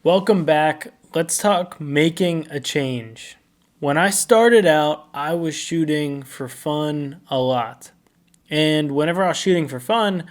Welcome back. Let's talk making a change. When I started out, I was shooting for fun a lot. And whenever I was shooting for fun,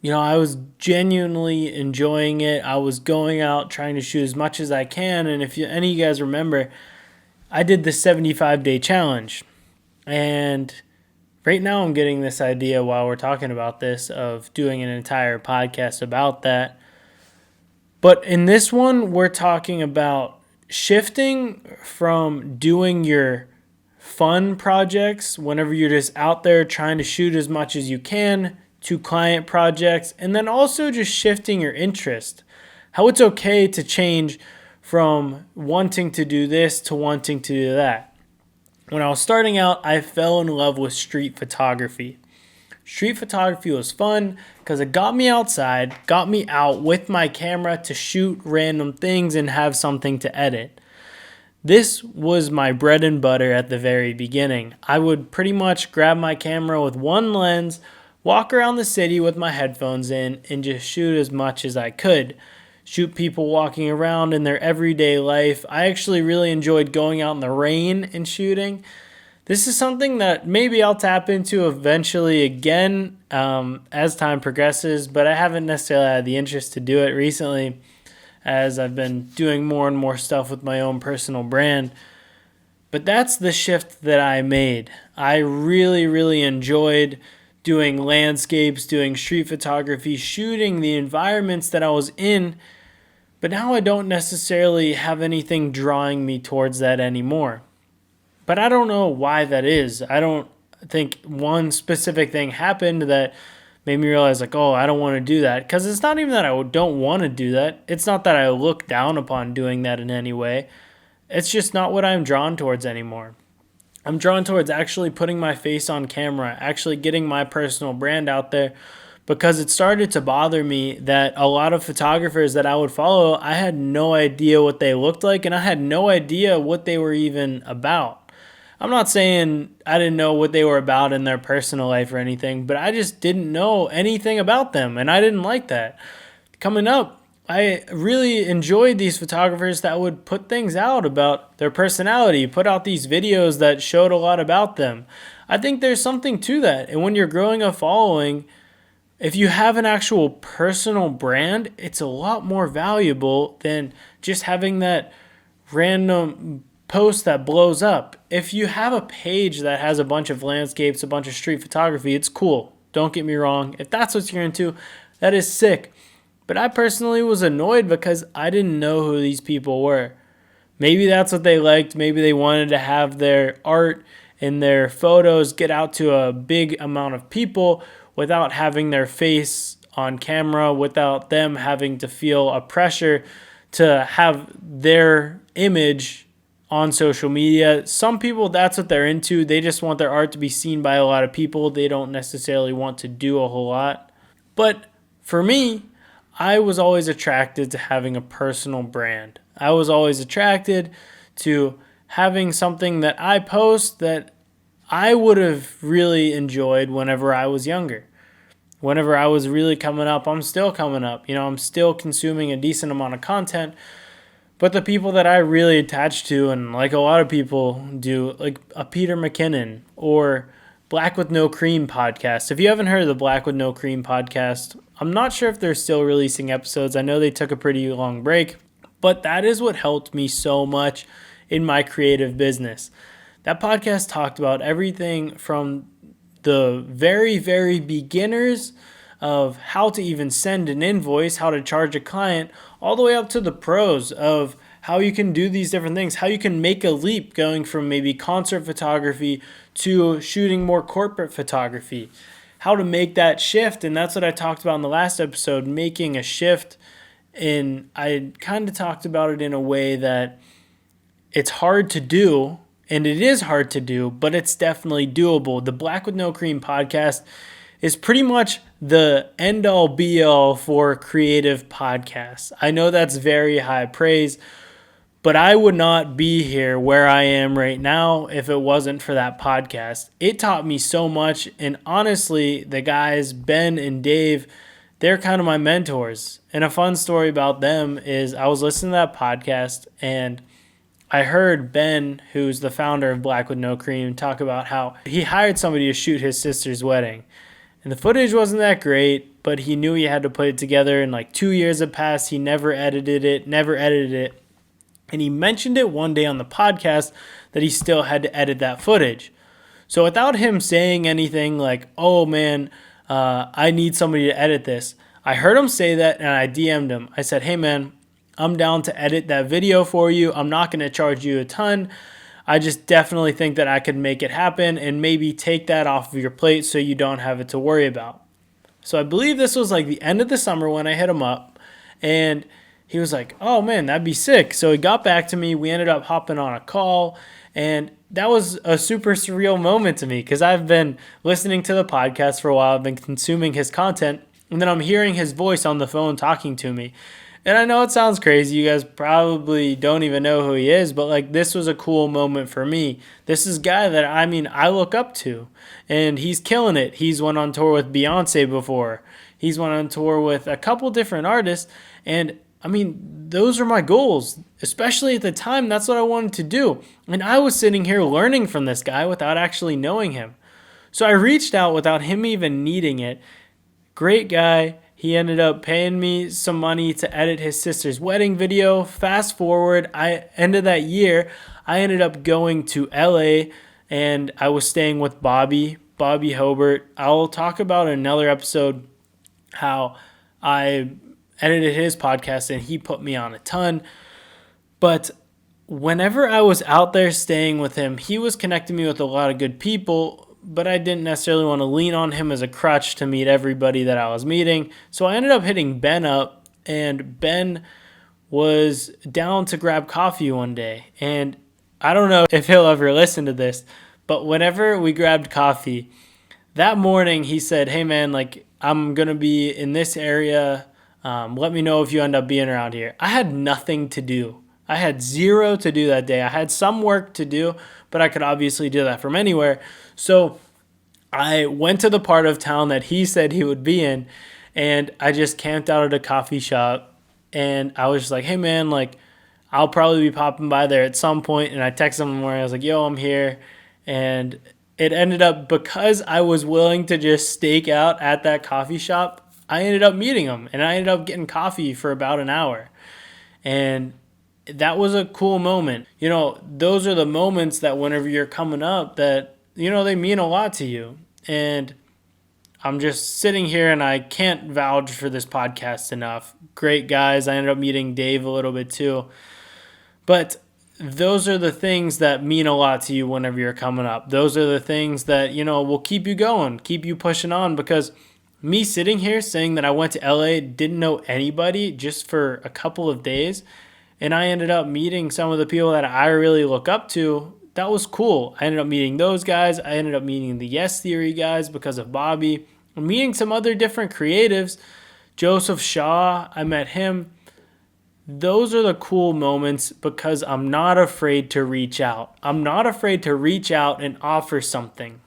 I was genuinely enjoying it. I was going out trying to shoot as much as I can. And if any of you guys remember, I did the 75-day challenge. And right now I'm getting this idea while we're talking about this of doing an entire podcast about that. But in this one, we're talking about shifting from doing your fun projects whenever you're just out there trying to shoot as much as you can to client projects, and then also just shifting your interest. How it's okay to change from wanting to do this to wanting to do that. When I was starting out, I fell in love with street photography. Street photography was fun because it got me outside, got me out with my camera to shoot random things and have something to edit. This was my bread and butter at the very beginning. I would pretty much grab my camera with one lens, walk around the city with my headphones in, and just shoot as much as I could. Shoot people walking around in their everyday life. I actually really enjoyed going out in the rain and shooting. This is something that maybe I'll tap into eventually again as time progresses, but I haven't necessarily had the interest to do it recently as I've been doing more and more stuff with my own personal brand. But that's the shift that I made. I really, really enjoyed doing landscapes, doing street photography, shooting the environments that I was in, but now I don't necessarily have anything drawing me towards that anymore. But I don't know why that is. I don't think one specific thing happened that made me realize I don't want to do that. Because it's not even that I don't want to do that. It's not that I look down upon doing that in any way. It's just not what I'm drawn towards anymore. I'm drawn towards actually putting my face on camera, actually getting my personal brand out there, because it started to bother me that a lot of photographers that I would follow, I had no idea what they looked like, and I had no idea what they were even about. I'm not saying I didn't know what they were about in their personal life or anything, but I just didn't know anything about them, and I didn't like that. Coming up, I really enjoyed these photographers that would put things out about their personality, put out these videos that showed a lot about them. I think there's something to that, and when you're growing a following, if you have an actual personal brand, it's a lot more valuable than just having that random post that blows up. If you have a page that has a bunch of landscapes, a bunch of street photography, it's cool. Don't get me wrong. If that's what you're into, that is sick. But I personally was annoyed because I didn't know who these people were. Maybe that's what they liked. Maybe they wanted to have their art and their photos get out to a big amount of people without having their face on camera, without them having to feel a pressure to have their image on social media. Some people, that's what they're into. They just want their art to be seen by a lot of people. They don't necessarily want to do a whole lot. But for me, I was always attracted to having a personal brand. I was always attracted to having something that I post that I would have really enjoyed whenever I was younger. Whenever I was really coming up, I'm still coming up. I'm still consuming a decent amount of content. But the people that I really attach to, and like a lot of people do, like a Peter McKinnon or Black with No Cream podcast. If you haven't heard of the Black with No Cream podcast, I'm not sure if they're still releasing episodes. I know they took a pretty long break, but that is what helped me so much in my creative business. That podcast talked about everything from the very, very beginners of how to even send an invoice, how to charge a client, all the way up to the pros of how you can do these different things, how you can make a leap going from maybe concert photography to shooting more corporate photography, how to make that shift. And that's what I talked about in the last episode, making a shift. And I kind of talked about it in a way that it's hard to do, and it is hard to do, but it's definitely doable. The Black with No Cream podcast is pretty much the end-all be-all for creative podcasts. I know that's very high praise, but I would not be here where I am right now if it wasn't for that podcast. It taught me so much, and honestly, the guys, Ben and Dave, they're kind of my mentors. And a fun story about them is I was listening to that podcast and I heard Ben, who's the founder of Black with No Cream, talk about how he hired somebody to shoot his sister's wedding. And the footage wasn't that great, but he knew he had to put it together. And like 2 years had passed. He never edited it. And he mentioned it one day on the podcast that he still had to edit that footage. So without him saying anything like, oh man, I need somebody to edit this, I heard him say that and I DM'd him. I said, hey man, I'm down to edit that video for you. I'm not going to charge you a ton. I just definitely think that I could make it happen and maybe take that off of your plate so you don't have it to worry about. So I believe this was like the end of the summer when I hit him up, and he was like, oh man, that'd be sick. So he got back to me. We ended up hopping on a call, and that was a super surreal moment to me because I've been listening to the podcast for a while. I've been consuming his content, and then I'm hearing his voice on the phone talking to me. And I know it sounds crazy. You guys probably don't even know who he is, but like this was a cool moment for me. This is a guy that I look up to, and he's killing it. He's went on tour with Beyonce before. He's went on tour with a couple different artists, and those are my goals, especially at the time. That's what I wanted to do. And I was sitting here learning from this guy without actually knowing him. So I reached out without him even needing it. Great guy. He ended up paying me some money to edit his sister's wedding video. Fast forward, end of that year, I ended up going to LA and I was staying with Bobby Hobart. I'll talk about in another episode how I edited his podcast and he put me on a ton. But whenever I was out there staying with him, he was connecting me with a lot of good people, but I didn't necessarily want to lean on him as a crutch to meet everybody that I was meeting. So I ended up hitting Ben up, and Ben was down to grab coffee one day. And I don't know if he'll ever listen to this, but whenever we grabbed coffee, that morning he said, hey man, like I'm going to be in this area. Let me know if you end up being around here. I had nothing to do. I had zero to do that day. I had some work to do, but I could obviously do that from anywhere. So I went to the part of town that he said he would be in, and I just camped out at a coffee shop, and I was just like, hey man, like I'll probably be popping by there at some point. And I texted him where I was like, yo, I'm here. And it ended up, because I was willing to just stake out at that coffee shop, I ended up meeting him, and I ended up getting coffee for about an hour. And that was a cool moment. Those are the moments that whenever you're coming up that, they mean a lot to you. And I'm just sitting here and I can't vouch for this podcast enough. Great guys. I ended up meeting Dave a little bit too. But those are the things that mean a lot to you whenever you're coming up. Those are the things that, will keep you going, keep you pushing on. Because me sitting here saying that I went to LA, didn't know anybody just for a couple of days, and I ended up meeting some of the people that I really look up to. That was cool. I ended up meeting those guys. I ended up meeting the Yes Theory guys because of Bobby. I'm meeting some other different creatives. Joseph Shaw, I met him. Those are the cool moments because I'm not afraid to reach out. I'm not afraid to reach out and offer something.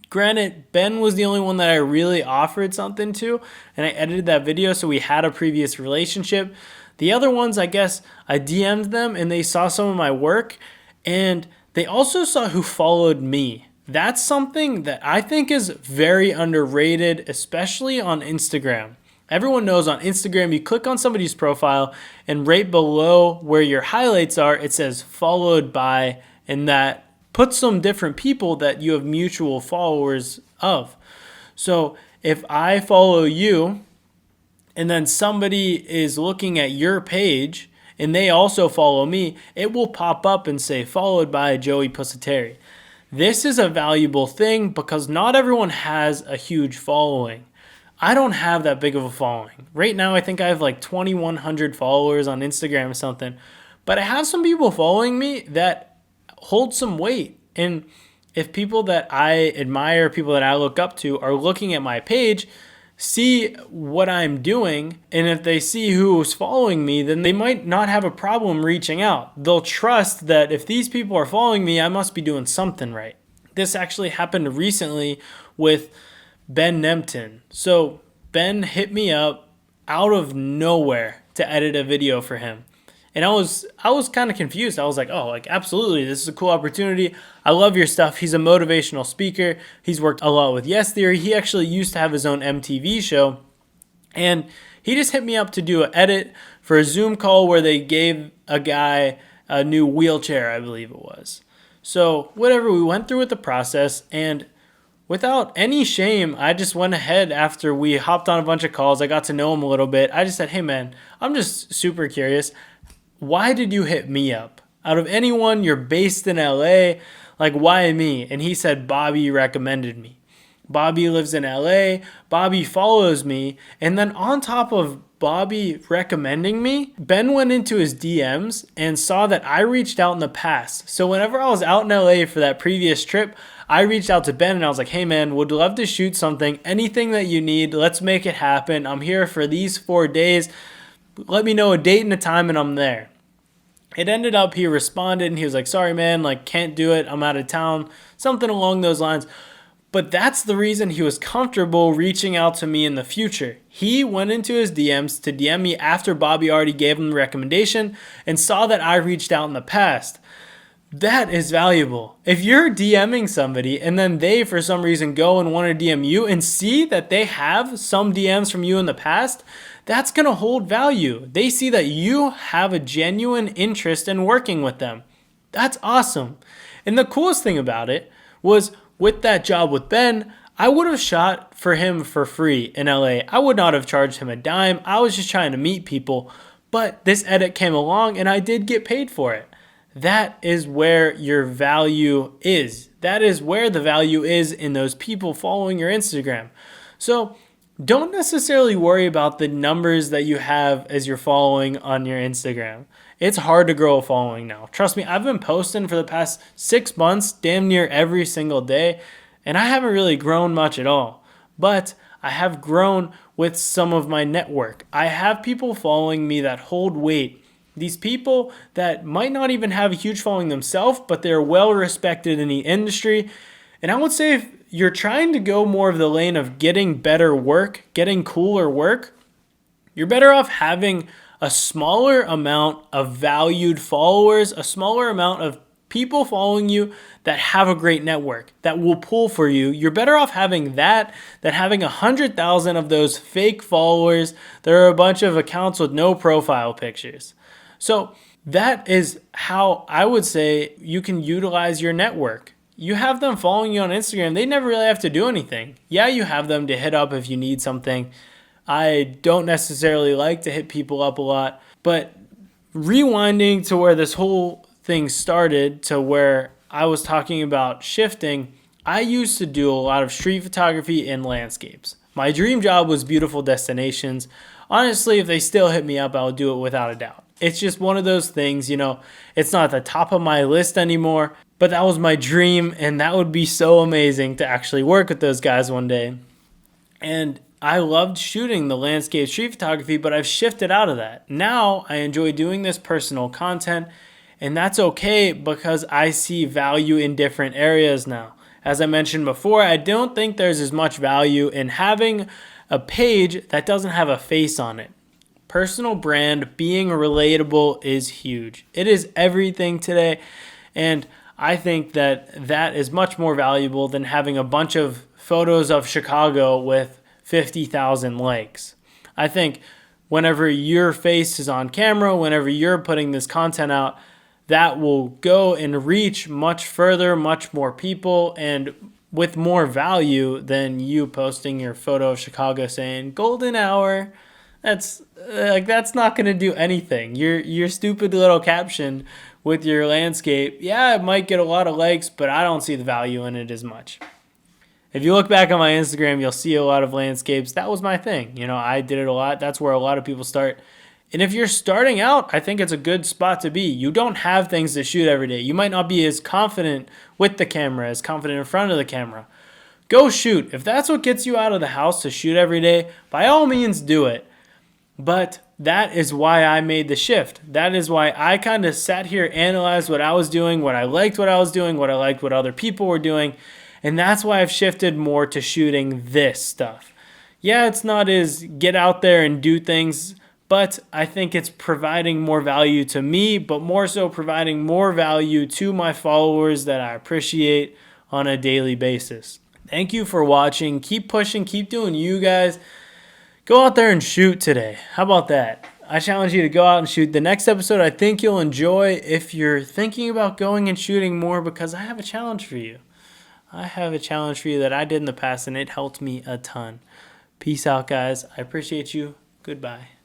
Granted, Ben was the only one that I really offered something to, and I edited that video, so we had a previous relationship. The other ones, I guess, I DM'd them and they saw some of my work, and they also saw who followed me. That's something that I think is very underrated, especially on Instagram. Everyone knows on Instagram, you click on somebody's profile and right below where your highlights are, it says followed by, and that puts some different people that you have mutual followers of. So if I follow you, and then somebody is looking at your page and they also follow me, it will pop up and say followed by Joey Pusateri. This is a valuable thing because not everyone has a huge following. I don't have that big of a following. Right now, I think I have like 2,100 followers on Instagram or something, but I have some people following me that hold some weight. And if people that I admire, people that I look up to are looking at my page, see what I'm doing, and if they see who's following me, then they might not have a problem reaching out. They'll trust that if these people are following me, I must be doing something right. This actually happened recently with Ben Nempton. So Ben hit me up out of nowhere to edit a video for him. And I was kind of confused. I was like, oh, like absolutely, this is a cool opportunity. I love your stuff. He's a motivational speaker. He's worked a lot with Yes Theory. He actually used to have his own MTV show. And he just hit me up to do an edit for a Zoom call where they gave a guy a new wheelchair, I believe it was. So whatever, we went through with the process, and without any shame, I just went ahead after we hopped on a bunch of calls. I got to know him a little bit. I just said, hey man, I'm just super curious. Why did you hit me up? Out of anyone, you're based in LA. Like, why me? And he said, Bobby recommended me. Bobby lives in LA. Bobby follows me. And then on top of Bobby recommending me, Ben went into his DMs and saw that I reached out in the past. So whenever I was out in LA for that previous trip, I reached out to Ben and I was like, hey man, would love to shoot something. Anything that you need, let's make it happen. I'm here for these 4 days. Let me know a date and a time and I'm there. It ended up he responded and he was like, sorry man, like can't do it. I'm out of town. Something along those lines. But that's the reason he was comfortable reaching out to me in the future. He went into his DMs to DM me after Bobby already gave him the recommendation and saw that I reached out in the past. That is valuable. If you're DMing somebody and then they, for some reason, go and want to DM you and see that they have some DMs from you in the past, that's going to hold value. They see that you have a genuine interest in working with them. That's awesome. And the coolest thing about it was with that job with Ben, I would have shot for him for free in LA. I would not have charged him a dime. I was just trying to meet people. But this edit came along and I did get paid for it. That is where your value is. That is where the value is in those people following your Instagram. So don't necessarily worry about the numbers that you have as you're following on your Instagram. It's hard to grow a following now. Trust me, I've been posting for the past 6 months, damn near every single day, and I haven't really grown much at all. But I have grown with some of my network. I have people following me that hold weight. These people that might not even have a huge following themselves, but they're well respected in the industry. And I would say if you're trying to go more of the lane of getting better work, getting cooler work, you're better off having a smaller amount of valued followers, a smaller amount of people following you that have a great network, that will pull for you. You're better off having that than having 100,000 of those fake followers. There are a bunch of accounts with no profile pictures. So that is how I would say you can utilize your network. You have them following you on Instagram. They never really have to do anything. Yeah, you have them to hit up if you need something. I don't necessarily like to hit people up a lot, but rewinding to where this whole thing started, to where I was talking about shifting, I used to do a lot of street photography and landscapes. My dream job was beautiful destinations. Honestly, if they still hit me up, I would do it without a doubt. It's just one of those things, it's not at the top of my list anymore, but that was my dream, and that would be so amazing to actually work with those guys one day. And I loved shooting the landscape street photography, but I've shifted out of that. Now I enjoy doing this personal content, and that's okay because I see value in different areas now. As I mentioned before, I don't think there's as much value in having a page that doesn't have a face on it. Personal brand, being relatable is huge. It is everything today, and I think that that is much more valuable than having a bunch of photos of Chicago with 50,000 likes. I think whenever your face is on camera, whenever you're putting this content out, that will go and reach much further, much more people, and with more value than you posting your photo of Chicago saying golden hour. That's not going to do anything. Your stupid little caption with your landscape, yeah, it might get a lot of likes, but I don't see the value in it as much. If you look back on my Instagram, you'll see a lot of landscapes. That was my thing. I did it a lot. That's where a lot of people start. And if you're starting out, I think it's a good spot to be. You don't have things to shoot every day. You might not be as confident with the camera, as confident in front of the camera. Go shoot. If that's what gets you out of the house to shoot every day, by all means do it. But that is why I made the shift. That is why I kind of sat here, analyzed what I was doing, what I liked what I was doing, what I liked what other people were doing. And that's why I've shifted more to shooting this stuff. Yeah, it's not as get out there and do things, but I think it's providing more value to me, but more so providing more value to my followers that I appreciate on a daily basis. Thank you for watching. Keep pushing, keep doing you guys. Go out there and shoot today. How about that? I challenge you to go out and shoot. The next episode I think you'll enjoy if you're thinking about going and shooting more, because I have a challenge for you. I have a challenge for you that I did in the past and it helped me a ton. Peace out, guys. I appreciate you. Goodbye.